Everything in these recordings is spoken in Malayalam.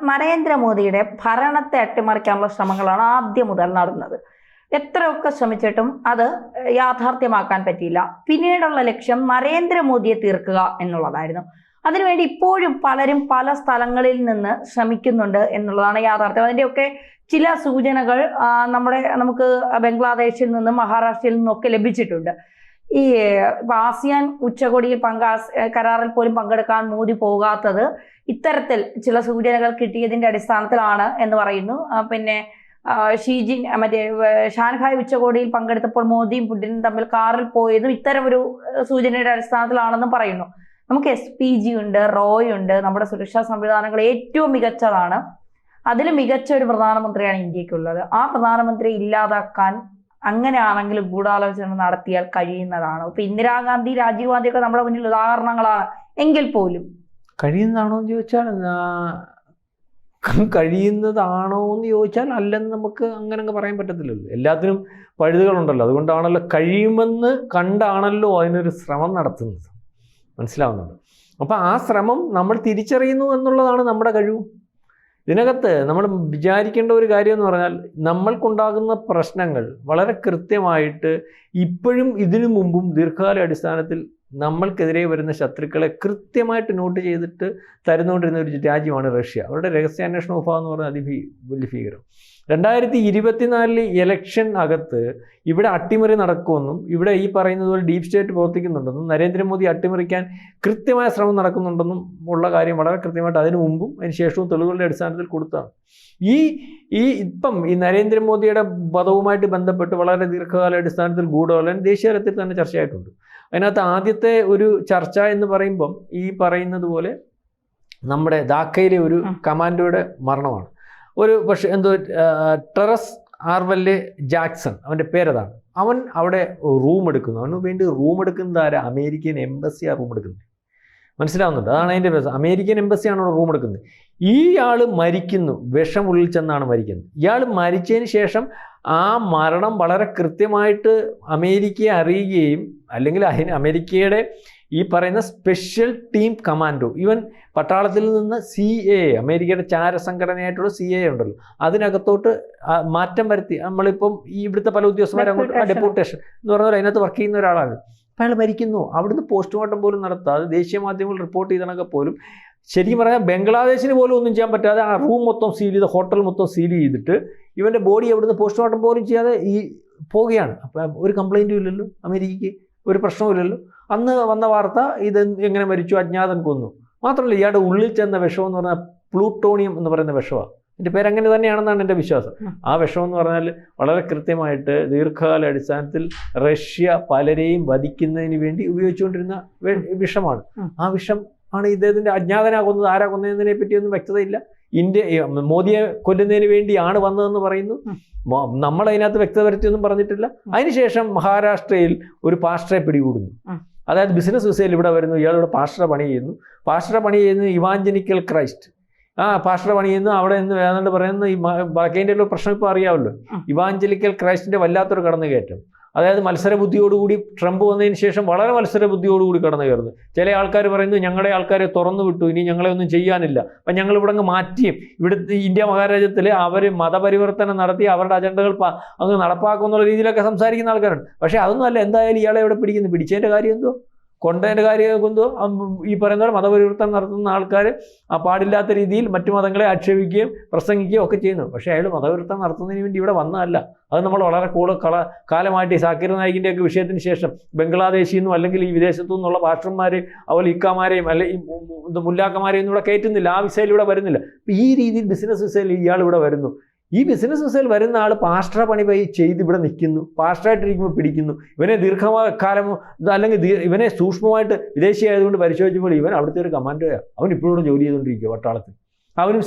നരേന്ദ്രമോദിയുടെ ഭരണത്തെ അട്ടിമറിക്കാനുള്ള ശ്രമങ്ങളാണ് ആദ്യം മുതൽ നടന്നത്. എത്രയൊക്കെ ശ്രമിച്ചിട്ടും അത് യാഥാർത്ഥ്യമാക്കാൻ പറ്റിയില്ല. പിന്നീടുള്ള ലക്ഷ്യം നരേന്ദ്രമോദിയെ തീർക്കുക എന്നുള്ളതായിരുന്നു. അതിനുവേണ്ടി ഇപ്പോഴും പലരും പല സ്ഥലങ്ങളിൽ നിന്ന് ശ്രമിക്കുന്നുണ്ട് എന്നുള്ളതാണ് യാഥാർത്ഥ്യം. അതിൻ്റെയൊക്കെ ചില സൂചനകൾ നമുക്ക് ബംഗ്ലാദേശിൽ നിന്നും മഹാരാഷ്ട്രയിൽ നിന്നൊക്കെ ലഭിച്ചിട്ടുണ്ട്. ഈ ആസിയാൻ ഉച്ചകോടിയിൽ കരാറിൽ പോലും പങ്കെടുക്കാൻ മോദി പോകാത്തത് ഇത്തരത്തിൽ ചില സൂചനകൾ കിട്ടിയതിന്റെ അടിസ്ഥാനത്തിലാണ് എന്ന് പറയുന്നു. പിന്നെ ഷാൻഹായ് ഉച്ചകോടിയിൽ പങ്കെടുത്തപ്പോൾ മോദിയും പുടിനും തമ്മിൽ കാറിൽ പോയതും ഇത്തരം ഒരു സൂചനയുടെ അടിസ്ഥാനത്തിലാണെന്നും പറയുന്നു. നമുക്ക് SPG ഉണ്ട്, റോയ് ഉണ്ട്, നമ്മുടെ സുരക്ഷാ സംവിധാനങ്ങൾ ഏറ്റവും മികച്ചതാണ്. അതിൽ മികച്ച ഒരു പ്രധാനമന്ത്രിയാണ് ഇന്ത്യക്കുള്ളത്. ആ പ്രധാനമന്ത്രി ഇല്ലാതാക്കാൻ അങ്ങനെയാണെങ്കിൽ ഗൂഢാലോചന നടത്തിയാൽ കഴിയുന്നതാണ്. ഇപ്പൊ ഇന്ദിരാഗാന്ധി, രാജീവ് ഗാന്ധി ഒക്കെ നമ്മുടെ മുന്നിൽ ഉദാഹരണങ്ങളാണ്. എങ്കിൽ പോലും കഴിയുന്നതാണോ എന്ന് ചോദിച്ചാൽ അല്ലെന്ന് നമുക്ക് അങ്ങനെ പറയാൻ പറ്റത്തില്ലല്ലോ. എല്ലാത്തിനും പഴുതുകളുണ്ടല്ലോ. അതുകൊണ്ടാണല്ലോ കഴിയുമെന്ന് കണ്ടാണല്ലോ അതിനൊരു ശ്രമം നടത്തുന്നത്. മനസ്സിലാവുന്നുണ്ട്. അപ്പം ആ ശ്രമം നമ്മൾ തിരിച്ചറിയുന്നു എന്നുള്ളതാണ് നമ്മുടെ കഴിവ്. ഇതിനകത്ത് നമ്മൾ വിചാരിക്കേണ്ട ഒരു കാര്യം എന്ന് പറഞ്ഞാൽ, നമ്മൾക്കുണ്ടാകുന്ന പ്രശ്നങ്ങൾ വളരെ കൃത്യമായിട്ട് ഇപ്പോഴും ഇതിനു മുമ്പും ദീർഘകാല അടിസ്ഥാനത്തിൽ നമ്മൾക്കെതിരെ വരുന്ന ശത്രുക്കളെ കൃത്യമായിട്ട് നോട്ട് ചെയ്തിട്ട് തരുന്നുകൊണ്ടിരുന്ന ഒരു രാജ്യമാണ് റഷ്യ. അവരുടെ രഹസ്യാന്വേഷണ വിഭാഗം എന്ന് പറഞ്ഞാൽ വലിയ ഭീകരം. 2024 ഇലക്ഷൻ അകത്ത് ഇവിടെ അട്ടിമറി നടക്കുമെന്നും ഇവിടെ ഈ പറയുന്നത് പോലെ ഡീപ് സ്റ്റേറ്റ് പ്രവർത്തിക്കുന്നുണ്ടെന്നും നരേന്ദ്രമോദി അട്ടിമറിക്കാൻ കൃത്യമായ ശ്രമം നടക്കുന്നുണ്ടെന്നും ഉള്ള കാര്യം വളരെ കൃത്യമായിട്ട് അതിനു മുമ്പും അതിന് ശേഷവും തെളിവുകളുടെ അടിസ്ഥാനത്തിൽ കൊടുത്താണ്. ഇപ്പം ഈ നരേന്ദ്രമോദിയുടെ വധവുമായിട്ട് ബന്ധപ്പെട്ട് വളരെ ദീർഘകാല അടിസ്ഥാനത്തിൽ ഗൂഢാലോചന ദേശീയ തലത്തിൽ തന്നെ ചർച്ചയായിട്ടുണ്ട്. അതിനകത്ത് ആദ്യത്തെ ഒരു ചർച്ച എന്ന് പറയുമ്പം ഈ പറയുന്നത് പോലെ നമ്മുടെ ധാക്കയിലെ ഒരു കമാൻഡോയുടെ മരണമാണ്. പക്ഷേ ടെറസ് ആർവെല്ലെ ജാക്സൺ, അവൻ്റെ പേരതാണ്. അവൻ അവിടെ റൂം എടുക്കുന്നു. അവന് വേണ്ടി റൂം എടുക്കുന്നത് ആരാ? അമേരിക്കൻ എംബസിയാണ് റൂം എടുക്കുന്നത്. മനസ്സിലാവുന്നുണ്ട്? അതാണ് അതിൻ്റെ പ്രശ്നം. അമേരിക്കൻ എംബസിയാണ് അവിടെ റൂം എടുക്കുന്നത്. ഇയാൾ മരിക്കുന്നു, വിഷം ഉള്ളിൽ ചെന്നാണ് മരിക്കുന്നത്. ഇയാൾ മരിച്ചതിന് ശേഷം ആ മരണം വളരെ കൃത്യമായിട്ട് അമേരിക്കയെ അറിയുകയും, അല്ലെങ്കിൽ അമേരിക്കയുടെ ഈ പറയുന്ന സ്പെഷ്യൽ ടീം കമാൻഡോ, ഇവൻ പട്ടാളത്തിൽ നിന്ന് CIA, അമേരിക്കയുടെ ചാരസംഘടനയായിട്ടുള്ള CIA ഉണ്ടല്ലോ, അതിനകത്തോട്ട് മാറ്റം വരുത്തി. നമ്മളിപ്പം ഇവിടുത്തെ പല ഉദ്യോഗസ്ഥന്മാരും അങ്ങോട്ട് ഡെപ്യൂട്ടേഷൻ എന്ന് പറഞ്ഞാൽ അതിനകത്ത് വർക്ക് ചെയ്യുന്ന ഒരാളാണ്. അപ്പോൾ അയാൾ മരിക്കുന്നു. അവിടുന്ന് പോസ്റ്റ്മോർട്ടം പോലും നടത്താതെ ദേശീയ മാധ്യമങ്ങൾ റിപ്പോർട്ട് ചെയ്തണക്കെ പോലും ശരിക്കും പറഞ്ഞാൽ ബംഗ്ലാദേശിന് പോലും ഒന്നും ചെയ്യാൻ പറ്റാതെ ആ റൂം മൊത്തം സീൽ ചെയ്ത്, ഹോട്ടൽ മൊത്തം സീൽ ചെയ്തിട്ട് ഇവൻ്റെ ബോഡി അവിടുന്ന് പോസ്റ്റ്മോർട്ടം പോലും ചെയ്യാതെ പോവുകയാണ്. അപ്പം ഒരു കംപ്ലൈൻറ്റും ഇല്ലല്ലോ, അമേരിക്കയ്ക്ക് ഒരു പ്രശ്നവുമില്ലല്ലോ. അന്ന് വന്ന വാർത്ത ഇത് എങ്ങനെ മരിച്ചു, അജ്ഞാതൻ കൊന്നു. മാത്രമല്ല ഇയാളുടെ ഉള്ളിൽ ചെന്ന വിഷം എന്ന് പറഞ്ഞാൽ പ്ലൂട്ടോണിയം എന്ന് പറയുന്ന വിഷമാണ്. എൻ്റെ പേരങ്ങനെ തന്നെയാണെന്നാണ് എൻ്റെ വിശ്വാസം. ആ വിഷം എന്ന് പറഞ്ഞാൽ വളരെ കൃത്യമായിട്ട് ദീർഘകാല അടിസ്ഥാനത്തിൽ റഷ്യ പലരെയും വധിക്കുന്നതിന് വേണ്ടി ഉപയോഗിച്ചുകൊണ്ടിരുന്ന വിഷമാണ്. ആ വിഷം ആണ് ഇദ്ദേഹത്തിൻ്റെ അജ്ഞാതനാകുന്നത്. ആരാ കൊന്നതിനെ പറ്റിയൊന്നും വ്യക്തതയില്ല. മോദിയെ കൊല്ലുന്നതിന് വേണ്ടിയാണ് വന്നതെന്ന് പറയുന്നു. നമ്മളതിനകത്ത് വ്യക്തത വരുത്തിയൊന്നും പറഞ്ഞിട്ടില്ല. അതിനുശേഷം മഹാരാഷ്ട്രയിൽ ഒരു പാസ്റ്ററെ പിടികൂടുന്നു. അതായത് ബിസിനസ് വിസയിൽ ഇവിടെ വരുന്നു. ഇയാളിവിടെ പാസ്റ്ററെ പണി ചെയ്യുന്നു. Evangelical Christ. പാസ്റ്ററെ പണി ചെയ്യുന്നു. അവിടെ നിന്ന് വേദന പറയുന്ന ഈ വടക്കേന്ത്യയിലുള്ള പ്രശ്നം ഇപ്പോൾ അറിയാമല്ലോ. ഇവാഞ്ചലിക്കൽ ക്രൈസ്റ്റിൻ്റെ വല്ലാത്തൊരു കടന്നുകയറ്റം. അതായത് മത്സരബുദ്ധിയോടുകൂടി ട്രംപ് വന്നതിന് ശേഷം വളരെ മത്സരബുദ്ധിയോടുകൂടി കടന്നു കയറുന്നു. ചില ആൾക്കാർ പറയുന്നു ഞങ്ങളുടെ ആൾക്കാരെ തുറന്നു വിട്ടു, ഇനി ഞങ്ങളെ ഒന്നും ചെയ്യാനില്ല, അപ്പം ഞങ്ങൾ ഇവിടെ അങ്ങ് മാറ്റിയും ഇവിടുത്തെ ഇന്ത്യ മഹാരാജ്യത്തിൽ അവർ മതപരിവർത്തനം നടത്തി അവരുടെ അജണ്ടകൾ അങ്ങ് നടപ്പാക്കുന്നുള്ള രീതിയിലൊക്കെ സംസാരിക്കുന്ന ആൾക്കാരുണ്ട്. പക്ഷേ അതൊന്നും അല്ല. എന്തായാലും ഇയാളെ ഇവിടെ പിടിച്ചതിൻ്റെ കാര്യം എന്തോ, കൊണ്ടതിൻ്റെ കാര്യം എന്തോ, ഈ പറയുന്ന പോലെ മതപരിവർത്തനം നടത്തുന്ന ആൾക്കാർ പാടില്ലാത്ത രീതിയിൽ മറ്റു മതങ്ങളെ ആക്ഷേപിക്കുകയും പ്രസംഗിക്കുകയും ഒക്കെ ചെയ്യുന്നു. പക്ഷേ അയാൾ മതപരിവർത്തനം നടത്തുന്നതിന് വേണ്ടി ഇവിടെ വന്നതല്ല. അത് നമ്മൾ വളരെ കാലമായിട്ട് ഈ സാക്കിർ നായിക്കിൻ്റെയൊക്കെ വിഷയത്തിന് ശേഷം ബംഗ്ലാദേശിൽ നിന്നും അല്ലെങ്കിൽ ഈ വിദേശത്തു നിന്നുള്ള പാസ്റ്റർമാർ അതുപോലെ ഇക്കാമാരെയും അല്ലെങ്കിൽ മുല്ലാക്കന്മാരെയും ഇവിടെ കയറ്റുന്നില്ല. ആ വിസയിൽ ഇവിടെ വരുന്നില്ല. ഈ രീതിയിൽ ബിസിനസ് വിസയിൽ ഇയാൾ ഇവിടെ വരുന്നു. ഈ ബിസിനസ് വിസയിൽ വരുന്ന ആൾ പാസ്റ്ററെ പണി ചെയ്ത് ഇവിടെ നിൽക്കുന്നു. പാസ്റ്ററായിട്ടിരിക്കുമ്പോൾ പിടിക്കുന്നു. ഇവനെ ദീർഘകാലം അല്ലെങ്കിൽ ഇവനെ സൂക്ഷ്മമായിട്ട് വിദേശിയായതുകൊണ്ട് പരിശോധിച്ചപ്പോൾ ഇവൻ അവിടുത്തെ ഒരു കമാൻഡോയാണ്. അവൻ ഇപ്പോഴും ജോലി ചെയ്തുകൊണ്ടിരിക്കുക പട്ടാളത്തിൽ. അവനും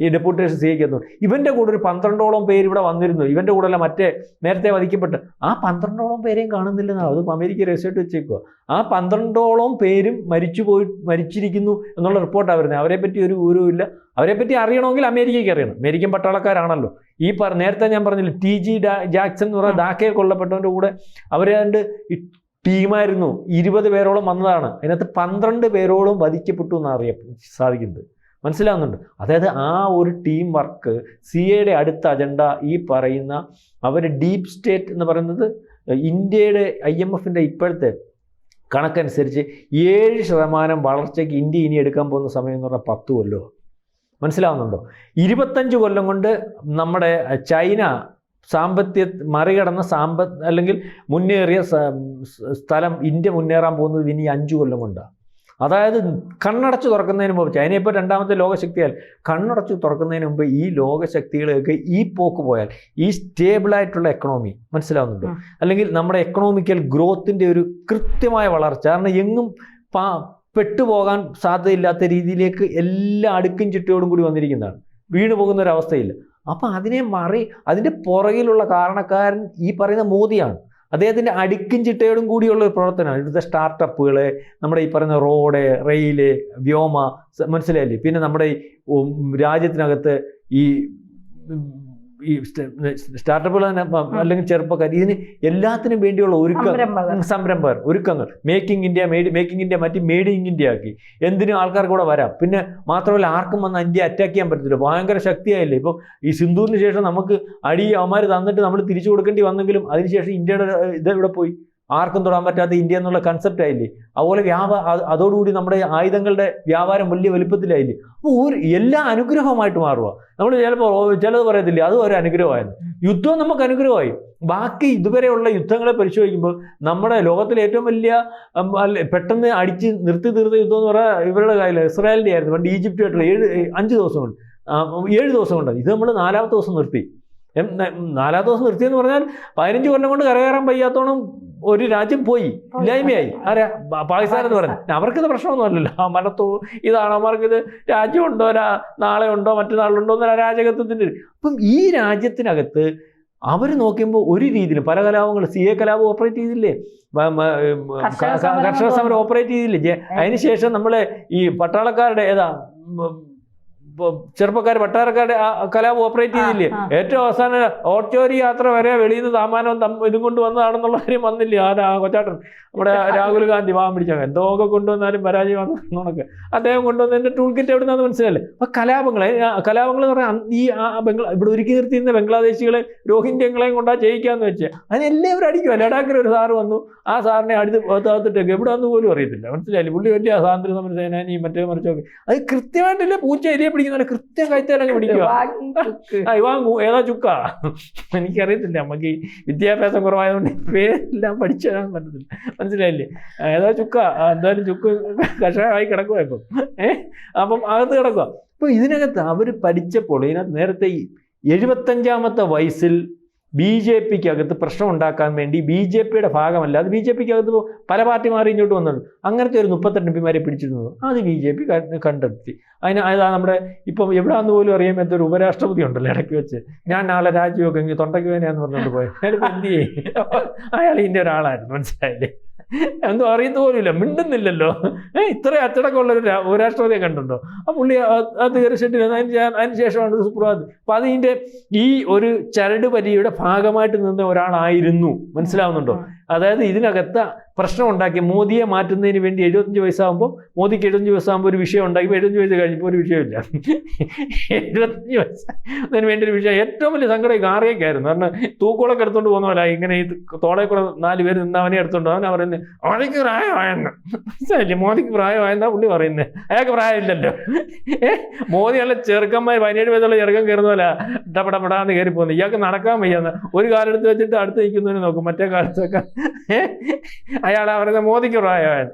ഈ ഡെപ്യൂട്ടേഷൻ CI എത്തുന്നുണ്ട്. ഇവൻ്റെ കൂടെ ഒരു 12ഓളം പേര് ഇവിടെ വന്നിരുന്നു. ഇവൻ്റെ കൂടെ അല്ല മറ്റേ നേരത്തെ വധിക്കപ്പെട്ട് ആ 12ഓളം പേരെയും കാണുന്നില്ലെന്നാണ്. അത് അമേരിക്ക രഹസ്യമായിട്ട് വെച്ചേക്കുക. ആ 12ഓളം പേരും മരിച്ചിരിക്കുന്നു എന്നുള്ള റിപ്പോർട്ടാണ് വരുന്നത്. അവരെപ്പറ്റി ഒരു വിവരവുമില്ല. അവരെപ്പറ്റി അറിയണമെങ്കിൽ അമേരിക്കയ്ക്ക് അറിയണം. അമേരിക്കൻ പട്ടാളക്കാരാണല്ലോ. നേരത്തെ ഞാൻ പറഞ്ഞില്ല, TG ജാക്സൺ എന്ന് പറഞ്ഞാൽ ധാക്കയിൽ കൊല്ലപ്പെട്ടവൻ്റെ കൂടെ അവരേതാണ്ട് ടീമായിരുന്നു. 20 പേരോളം വന്നതാണ്. അതിനകത്ത് 12 പേരോളം വധിക്കപ്പെട്ടു എന്നാണ് അറിയാൻ സാധിക്കുന്നത്. മനസ്സിലാവുന്നുണ്ട്. അതായത് ആ ഒരു ടീം വർക്ക്, CAയുടെ അടുത്ത അജണ്ട ഈ പറയുന്ന അവർ ഡീപ്പ് സ്റ്റേറ്റ് എന്ന് പറയുന്നത് ഇന്ത്യയുടെ IMFന്റെ ഇപ്പോഴത്തെ കണക്കനുസരിച്ച് 7% വളർച്ചയ്ക്ക് ഇന്ത്യ ഇനി എടുക്കാൻ പോകുന്ന സമയം എന്ന് പറഞ്ഞാൽ 10 കൊല്ലമോ. മനസ്സിലാവുന്നുണ്ടോ? 25 കൊല്ലം കൊണ്ട് നമ്മുടെ ചൈന മറികടന്ന അല്ലെങ്കിൽ മുന്നേറിയ സ്ഥലം ഇന്ത്യ മുന്നേറാൻ പോകുന്നത് ഇനി 5 കൊല്ലം കൊണ്ടാണ്. അതായത് കണ്ണടച്ച് തുറക്കുന്നതിന് മുമ്പ്, ചൈന ഇപ്പോൾ 2ാമത്തെ ലോകശക്തിയാൽ, കണ്ണടച്ച് തുറക്കുന്നതിന് മുമ്പ് ഈ ലോകശക്തികളെയൊക്കെ ഈ പോക്ക് പോയാൽ, ഈ സ്റ്റേബിളായിട്ടുള്ള എക്കണോമി, മനസ്സിലാവുന്നുണ്ടോ, അല്ലെങ്കിൽ നമ്മുടെ എക്കണോമിക്കൽ ഗ്രോത്തിൻ്റെ ഒരു കൃത്യമായ വളർച്ച, കാരണം എങ്ങും പെട്ടുപോകാൻ സാധ്യതയില്ലാത്ത രീതിയിലേക്ക് എല്ലാ അടുക്കും ചിട്ടയോടും കൂടി വന്നിരിക്കുന്നതാണ്. വീണു പോകുന്നൊരവസ്ഥയില്ല. അപ്പം അതിൻ്റെ പുറകിലുള്ള കാരണക്കാരൻ ഈ പറയുന്ന മോദിയാണ്. അദ്ദേഹത്തിൻ്റെ അടുക്കും ചിട്ടയോടും കൂടിയുള്ള ഒരു പ്രവർത്തനമാണ്. ഇവിടുത്തെ സ്റ്റാർട്ടപ്പുകൾ, നമ്മുടെ ഈ പറയുന്ന റോഡ്, റെയില്, വ്യോമ, മനസ്സിലായില്ലേ, പിന്നെ നമ്മുടെ ഈ രാജ്യത്തിനകത്ത് ഈ സ്റ്റാർട്ടപ്പുകൾ തന്നെ, അല്ലെങ്കിൽ ചെറുപ്പക്കാർ, ഇതിന് എല്ലാത്തിനും വേണ്ടിയുള്ള സംരംഭകർ, ഒരുക്കങ്ങൾ, മേക്കിംഗ് ഇന്ത്യ മാറ്റി മെയ്ഡ് ഇൻ ഇന്ത്യ ആക്കി. എന്തിനും ആൾക്കാർക്ക് കൂടെ വരാം. പിന്നെ മാത്രമല്ല, ആർക്കും വന്ന് ഇന്ത്യ അറ്റാക്ക് ചെയ്യാൻ പറ്റത്തില്ല, ഭയങ്കര ശക്തിയായില്ലേ. ഇപ്പം ഈ സിന്ധൂരിന് ശേഷം നമുക്ക് അവന്മാർ തന്നിട്ട് നമ്മൾ തിരിച്ചു കൊടുക്കേണ്ടി വന്നെങ്കിലും അതിനുശേഷം ഇന്ത്യയുടെ ഇതെവിടെ പോയി? ആർക്കും തൊടാൻ പറ്റാത്ത ഇന്ത്യ എന്നുള്ള കൺസെപ്റ്റ് ആയില്ലേ. അതുപോലെ അതോടുകൂടി നമ്മുടെ ആയുധങ്ങളുടെ വ്യാപാരം വലിയ വലുപ്പത്തിലായില്ലേ. അപ്പോൾ എല്ലാ അനുഗ്രഹമായിട്ട് മാറുക. നമ്മൾ ചിലത് പറയത്തില്ലേ, അതും ഒരു അനുഗ്രഹമായിരുന്നു. യുദ്ധം നമുക്ക് അനുഗ്രഹമായി. ബാക്കി ഇതുവരെയുള്ള യുദ്ധങ്ങളെ പരിശോധിക്കുമ്പോൾ നമ്മുടെ ലോകത്തിലെ ഏറ്റവും വലിയ പെട്ടെന്ന് അടിച്ച് നിർത്തി തീർത്ത യുദ്ധം എന്ന് പറഞ്ഞാൽ ഇവരുടെ കയ്യിൽ ഇസ്രായേലിൻ്റെ ആയിരുന്നു. പണ്ട് ഈജിപ്റ്റുമായിട്ടുള്ള 7 ദിവസം കൊണ്ട് 7 ദിവസം കൊണ്ട്. ഇത് നമ്മൾ 4ാമത്തെ ദിവസം നിർത്തി. 4ാമത്തെ ദിവസം നിർത്തിയെന്ന് പറഞ്ഞാൽ 15 കൊല്ലം കൊണ്ട് കരകയറാൻ വയ്യാത്തോണം ഒരു രാജ്യം പോയി, ഇല്ലായ്മയായി. ആരാ? പാകിസ്ഥാൻ എന്ന് പറയുന്നത്. അവർക്കിത് പ്രശ്നമൊന്നും അല്ലല്ലോ. ആ മലത്തോ ഇതാണ്, അവർക്കിത് രാജ്യമുണ്ടോ, നാളെ ഉണ്ടോ മറ്റന്നാളുണ്ടോ എന്ന അരാജകത്വത്തിൻ്റെ. അപ്പം ഈ രാജ്യത്തിനകത്ത് അവർ നോക്കുമ്പോൾ ഒരു രീതിയിലും പല കലാപങ്ങൾ, CA കലാപം ഓപ്പറേറ്റ് ചെയ്തില്ലേ, കർഷക സമരം ഓപ്പറേറ്റ് ചെയ്തില്ലേ. അതിനുശേഷം നമ്മളെ ഈ പട്ടാളക്കാരുടെ ചെറുപ്പക്കാർ പട്ടാളക്കാരുടെ കലാപം ഓപ്പറേറ്റ് ചെയ്തില്ലേ. ഏറ്റവും അവസാനം ഓട്ടോറി യാത്ര വരെ വെളിയിൽ നിന്ന് സാമാനം ഇതും കൊണ്ട് വന്നതാണെന്നുള്ള കാര്യം വന്നില്ലേ. കൊച്ചാട്ടൻ നമ്മുടെ രാഹുൽ ഗാന്ധി വാഹം പിടിച്ചാൽ എന്തൊക്കെ കൊണ്ടുവന്നാലും പരാജയമാണെന്നൊക്കെ അദ്ദേഹം കൊണ്ടുവന്നതിൻ്റെ ടൂൾ കിറ്റ് എവിടെ നിന്നാന്ന് മനസ്സിലല്ലേ. അപ്പം കലാപങ്ങൾ എന്ന് പറഞ്ഞാൽ ഈ ഇവിടെ ഒരുക്കി നിർത്തിയിരുന്ന ബംഗ്ലാദേശികളെ, രോഹിംഗ്യങ്ങളെയും കൊണ്ടാ ജയിക്കാന്ന് വെച്ചാൽ അതിനെല്ലാവരും അടിക്കുക. ലഡാക്കിൽ ഒരു സാറ് വന്നു, ആ സാറിനെ അടുത്തിട്ടേക്ക് എവിടെ വന്നു പോലും അറിയത്തില്ല. മനസ്സിലായില്ലേ. പുള്ളി വലിയ സ്വാതന്ത്ര്യ സമര സേനാനി മറ്റേ മറിച്ചൊക്കെ. അത് കൃത്യമായിട്ടില്ല പൂച്ച എരിയെ പിടിക്കുന്ന കൃത്യം കൈത്തേലങ്ങ് പിടിക്കുക. ഏതാ ചുക്ക എനിക്കറിയത്തില്ല. നമുക്ക് ഈ വിദ്യാഭ്യാസം കുറവായതുകൊണ്ട് പേരെല്ലാം പഠിച്ചു തരാൻ പറ്റത്തില്ല. മനസ്സിലായില്ലേ. ഏതാ ചുക്ക, എന്തായാലും ചുക്ക് കഷായമായി കിടക്കുക ഇപ്പം. അപ്പം അകത്ത് കിടക്കുക. അപ്പോൾ ഇതിനകത്ത് അവർ പഠിച്ചപ്പോൾ ഇതിനകത്ത് നേരത്തെ 75ാമത്തെ വയസ്സിൽ BJPക്കകത്ത് പ്രശ്നം ഉണ്ടാക്കാൻ വേണ്ടി BJPയുടെ ഭാഗമല്ലാതെ BJPക്കകത്ത് പല പാർട്ടി മാറി ഇങ്ങോട്ട് വന്നിട്ടുണ്ട്. അങ്ങനത്തെ ഒരു 32 MP പിടിച്ചിരുന്നത് അത് BJP കണ്ടെത്തി. അതാ നമ്മുടെ ഇപ്പം എവിടെയാന്ന് പോലും അറിയാൻ പറ്റാത്ത ഒരു ഉപരാഷ്ട്രപതി ഉണ്ടല്ലോ ഇടയ്ക്ക് വെച്ച്. ഞാൻ നാളെ രാജിവെക്കെ ഇങ്ങനെ തൊണ്ടയ്ക്ക് വേനയാന്ന് പറഞ്ഞുകൊണ്ട് പോയത്. അയാൾ എന്ത് ചെയ്യും? അയാൾ ഇതിൻ്റെ ഒരാളായിരുന്നു. മനസ്സിലായില്ലേ. എന്തോ അറിയത്ത് പോലുമില്ല, മിണ്ടുന്നില്ലല്ലോ. ഇത്ര അച്ചടക്കമുള്ള ഒരു ഉപരാഷ്ട്രപതിയെ കണ്ടുണ്ടോ? ആ പുള്ളി അത് കയറിച്ചിട്ടില്ല. അതിന് ശേഷമാണ് ഒരു സുപ്രഭാത്. അപ്പം അതിൻ്റെ ഈ ഒരു ചരട് പരിയുടെ ഭാഗമായിട്ട് നിന്ന ഒരാളായിരുന്നു. മനസ്സിലാവുന്നുണ്ടോ? അതായത് ഇതിനകത്ത് പ്രശ്നം ഉണ്ടാക്കി മോദിയെ മാറ്റുന്നതിന് വേണ്ടി 75 വയസ്സാകുമ്പോൾ, മോദിക്ക് 75 വയസ്സാകുമ്പോൾ ഒരു വിഷയം ഉണ്ടാക്കി. 75 വയസ്സ് കഴിഞ്ഞപ്പോൾ ഒരു വിഷയമില്ല. 75 വയസ്സിന് വേണ്ടി ഒരു വിഷയം. ഏറ്റവും വലിയ സങ്കടം ആറിയൊക്കെയായിരുന്നു. കാരണം തൂക്കോളൊക്കെ എടുത്തോണ്ട് പോകുന്ന പോലെ ഇങ്ങനെ ഈ തോളെ കൂടെ 4 പേര് നിന്ന് അവനെ എടുത്തോണ്ട് അവനാ പറയുന്നത് മോദിക്ക് പ്രായമായെന്ന്. മനസ്സിലായില്ലേ. മോദിക്ക് പ്രായമായെന്നാ പുള്ളി പറയുന്നത്. അയാൾക്ക് പ്രായമില്ലല്ലോ. മോദി നല്ല ചെറുക്കന്മാർ 17 വയസ്സുള്ള ചെറുക്കൻ കയറുന്ന പോലെ ഇടപെടാന്ന് കയറി പോകുന്നത്. ഇയാൾക്ക് നടക്കാൻ വയ്യാന്ന് ഒരു കാലെടുത്ത് വെച്ചിട്ട് അടുത്ത് നിൽക്കുന്നതിന് നോക്കും, മറ്റേ കാലത്തൊക്കെ അയാൾ അവരുടെ മോദിക്ക് പ്രായമായത്.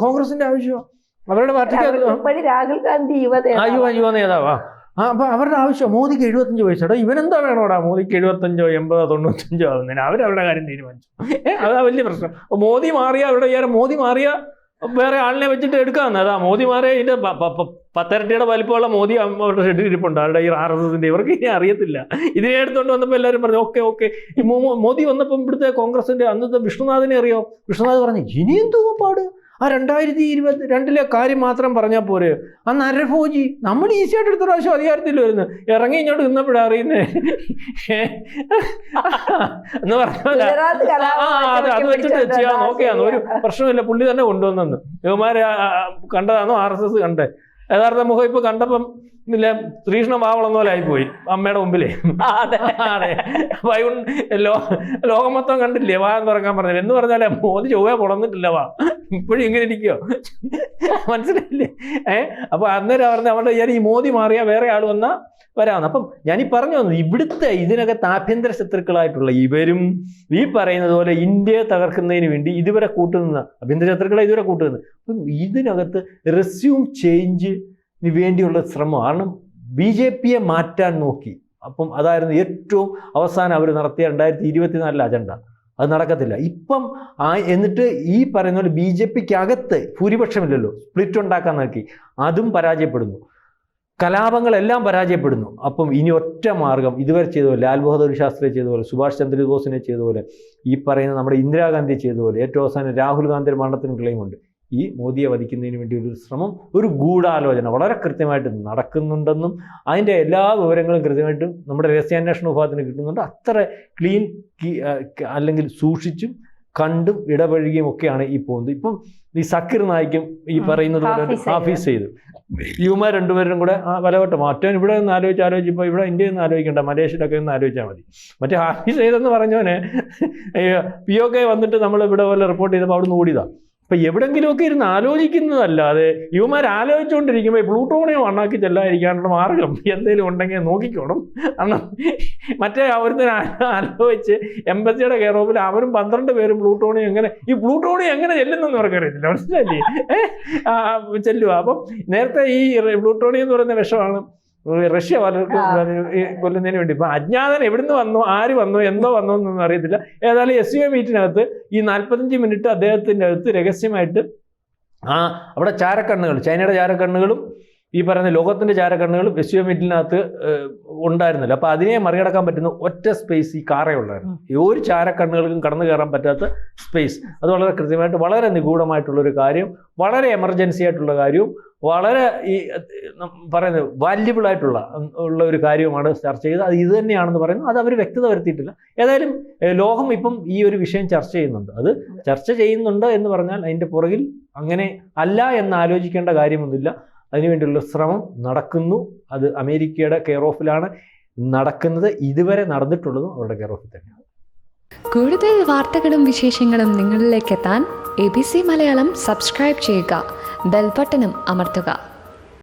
കോൺഗ്രസിന്റെ ആവശ്യം അവരുടെ പാർട്ടിക്ക് രാഹുൽ ഗാന്ധി യുവ നേതാവാ. അപ്പൊ അവരുടെ ആവശ്യം മോദിക്ക് 75 വയസ്സോടാ. ഇവനെന്താ വേണോടാ മോദിക്ക് 75, 80, 95 ആവുന്നതിന് അവരവരുടെ കാര്യം തീരുമാനിച്ചു. അതാ വലിയ പ്രശ്നം. മോദി മാറിയ അവരുടെ മോദി മാറിയ വേറെ ആളിനെ വെച്ചിട്ട് എടുക്കാമെന്ന്. അതാ മോദി മാറിയ ഇതിന്റെ 10 ഇരട്ടിയുടെ വലിപ്പമുള്ള മോദി അവരുടെ ഷെഡിൽ ഇരിപ്പുണ്ട്. അവരുടെ ഈ RSSന്റെ. ഇവർക്ക് ഇനി അറിയത്തില്ല. ഇതിനെ എടുത്തുകൊണ്ട് വന്നപ്പോൾ എല്ലാവരും പറഞ്ഞു ഓക്കെ. ഈ മോദി വന്നപ്പം ഇവിടുത്തെ കോൺഗ്രസിന്റെ അന്നത്തെ വിഷ്ണുനാഥിനെ അറിയോ? വിഷ്ണുനാഥ് പറഞ്ഞു ഇനി എന്തോ പാട്, ആ 2022 കാര്യം മാത്രം പറഞ്ഞാൽ പോരെ. ആ നരഭോജി നമ്മൾ ഈസിയായിട്ട് എടുത്ത പ്രാവശ്യം അധികാരത്തിൽ വരുന്നു, ഇറങ്ങി ഇങ്ങോട്ട് നിന്നപ്പോഴാണ് അറിയുന്നേ എന്ന് പറഞ്ഞാൽ അത് വെച്ചിട്ട് ചെയ്യാൻ നോക്കിയാന്ന്. ഒരു പ്രശ്നമില്ല, പുള്ളി തന്നെ കൊണ്ടുവന്നെന്ന്. ഇവന്മാരെ കണ്ടതാണോ RSS കണ്ടേ? യഥാർത്ഥ മുഖം ഇപ്പൊ കണ്ടപ്പം ഇല്ല ശ്രീകൃഷ്ണ വാവളെന്ന പോലെ ആയിപ്പോയി അമ്മയുടെ മുമ്പിലേ. അതെ, ലോകം മൊത്തം കണ്ടില്ലേ വാ തുറക്കാൻ പറഞ്ഞത് എന്ന് പറഞ്ഞാലേ മോദി ചൊവ്വ പൊളന്നിട്ടില്ല വാ, ഇപ്പോഴും ഇങ്ങനെ ഇരിക്കോ, മനസ്സിലായില്ലേ? അപ്പൊ അന്നേരം പറഞ്ഞ അവരുടെ ഈ മോദി മാറിയാ വേറെ ആൾ വന്നാ വരാമെന്ന്. അപ്പം ഞാനീ പറഞ്ഞു വന്നത് ഇവിടുത്തെ ഇതിനകത്ത് ആഭ്യന്തര ശത്രുക്കളായിട്ടുള്ള ഇവരും ഈ പറയുന്നത് പോലെ ഇന്ത്യയെ തകർക്കുന്നതിന് വേണ്ടി ഇതുവരെ കൂട്ടുനിന്ന ആഭ്യന്തര ശത്രുക്കളെ ഇതുവരെ കൂട്ടുനിന്ന് അപ്പം ഇതിനകത്ത് റെസ്യൂം ചേഞ്ചിന് വേണ്ടിയുള്ള ശ്രമം. കാരണം BJP-യെ മാറ്റാൻ നോക്കി. അപ്പം അതായിരുന്നു ഏറ്റവും അവസാനം അവർ നടത്തിയ 2024 അജണ്ട. അത് നടക്കത്തില്ല ഇപ്പം. എന്നിട്ട് ഈ പറയുന്ന പോലെ BJP-ക്കകത്ത് ഭൂരിപക്ഷമില്ലല്ലോ, സ്പ്ലിറ്റ് ഉണ്ടാക്കാൻ നോക്കി, അതും പരാജയപ്പെടുന്നു. കലാപങ്ങളെല്ലാം പരാജയപ്പെടുന്നു. അപ്പം ഇനി ഒറ്റ മാർഗം ഇതുവരെ ചെയ്തപോലെ ലാൽ ബഹദൂർ ശാസ്ത്രി ചെയ്തപോലെ, സുഭാഷ് ചന്ദ്രബോസിനെ ചെയ്തപോലെ, ഈ പറയുന്ന നമ്മുടെ ഇന്ദിരാഗാന്ധി ചെയ്തപോലെ, ഏറ്റവും അവസാനം രാഹുൽ ഗാന്ധി മരണത്തിന് ക്ലെയിമുണ്ട്. ഈ മോദിയെ വധിക്കുന്നതിന് വേണ്ടി ഒരു ശ്രമം, ഒരു ഗൂഢാലോചന വളരെ കൃത്യമായിട്ട് നടക്കുന്നുണ്ടെന്നും അതിൻ്റെ എല്ലാ വിവരങ്ങളും കൃത്യമായിട്ടും നമ്മുടെ രഹസ്യാന്വേഷണ വിഭാഗത്തിന് കിട്ടുന്നുണ്ട്. അത്ര ക്ലീൻ അല്ലെങ്കിൽ സൂക്ഷിച്ചും കണ്ടും ഇടപഴകിയും ഒക്കെയാണ് ഈ പോകുന്നത്. ഇപ്പം ഈ സക്കീർ നായിക്കും ഈ പറയുന്നത് പോലെ ഹാഫീസ് ചെയ്തു ഇവന്മാർ രണ്ടുപേരും കൂടെ വലവട്ടം മാറ്റാൻ ഇവിടെ നിന്ന് ആലോചിച്ചപ്പോൾ ഇവിടെ ഇന്ത്യയിൽ നിന്ന് ആലോചിക്കേണ്ട, മലേഷ്യയിലൊക്കെ നിന്ന് ആലോചിച്ചാൽ മതി. മറ്റേ ഹാഫീസ് ചെയ്തെന്ന് പറഞ്ഞവനെ POK വന്നിട്ട് നമ്മൾ ഇവിടെ പോലെ റിപ്പോർട്ട് ചെയ്തപ്പോൾ അവിടെ നിന്ന് ഓടിയതാണ്. അപ്പം എവിടെങ്കിലുമൊക്കെ ഇരുന്ന് ആലോചിക്കുന്നതല്ലാതെ ഇവന്മാർ ആലോചിച്ചുകൊണ്ടിരിക്കുമ്പോൾ പ്ലൂട്ടോണിയം ഉണ്ടാക്കി ചെല്ലാതിരിക്കാനുള്ള മാർഗം എന്തെങ്കിലും ഉണ്ടെങ്കിൽ നോക്കിക്കോണം. കാരണം മറ്റേ ഒരുത്തനെ ആലോചിച്ച് എംബസിയുടെ കെയർ ഓഫിൽ അവരും 12 പേരും പ്ലൂട്ടോണിയം ഈ പ്ലൂട്ടോണിയം എങ്ങനെ ചെല്ലുന്നെന്ന് അവർക്കറിയത്തില്ല, മനസ്സിലായില്ലേ? ചെല്ലുക. അപ്പം നേരത്തെ ഈ പ്ലൂട്ടോണിയം എന്ന് പറയുന്ന വിഷമാണ് റഷ്യ പലർക്കും കൊല്ലുന്നതിന് വേണ്ടി. ഇപ്പം അജ്ഞാതൻ എവിടുന്ന് വന്നോ, ആര് വന്നോ, എന്തോ വന്നോ എന്നൊന്നും അറിയത്തില്ല. ഏതായാലും SUA മീറ്റിനകത്ത് ഈ 45 മിനിറ്റ് അദ്ദേഹത്തിൻ്റെ അകത്ത് രഹസ്യമായിട്ട് അവിടെ ചാരക്കണ്ണുകൾ, ചൈനയുടെ ചാരക്കണ്ണുകളും ഈ പറയുന്ന ലോകത്തിൻ്റെ ചാരക്കണ്ണുകളും SUA മീറ്റിനകത്ത് ഉണ്ടായിരുന്നില്ല. അപ്പോൾ അതിനെ മറികടക്കാൻ പറ്റുന്ന ഒറ്റ സ്പേസ് ഈ കാറേ ഉള്ളായിരുന്നു. ഈ ഒരു ചാരക്കണ്ണുകൾക്കും കടന്നു കയറാൻ പറ്റാത്ത സ്പേസ്. അത് വളരെ കൃത്യമായിട്ട് വളരെ നിഗൂഢമായിട്ടുള്ളൊരു കാര്യം, വളരെ എമർജൻസി ആയിട്ടുള്ള കാര്യവും വളരെ ഈ പറയുന്നത് വാല്യബിൾ ആയിട്ടുള്ള ഒരു കാര്യവുമാണ് ചർച്ച ചെയ്തത്. അത് ഇത് തന്നെയാണെന്ന് പറയുന്നു. അത് അവർ വ്യക്തത വരുത്തിയിട്ടില്ല. ഏതായാലും ലോകം ഇപ്പം ഈ ഒരു വിഷയം ചർച്ച ചെയ്യുന്നുണ്ട്. അത് ചർച്ച ചെയ്യുന്നുണ്ട് എന്ന് പറഞ്ഞാൽ അതിൻ്റെ പുറകിൽ അങ്ങനെ അല്ല എന്ന് ആലോചിക്കേണ്ട കാര്യമൊന്നുമില്ല. അതിനുവേണ്ടിയുള്ള ശ്രമം നടക്കുന്നു. അത് അമേരിക്കയുടെ കെയർ ഓഫിലാണ് നടക്കുന്നത്. ഇതുവരെ നടന്നിട്ടുള്ളതും അവരുടെ കെയർ ഓഫിൽ തന്നെയാണ്. കൂടുതൽ വാർത്തകളും വിശേഷങ്ങളും നിങ്ങളിലേക്ക് എത്താൻ ABC മലയാളം സബ്സ്ക്രൈബ് ചെയ്യുക, ബെൽ ബട്ടണും അമർത്തുക.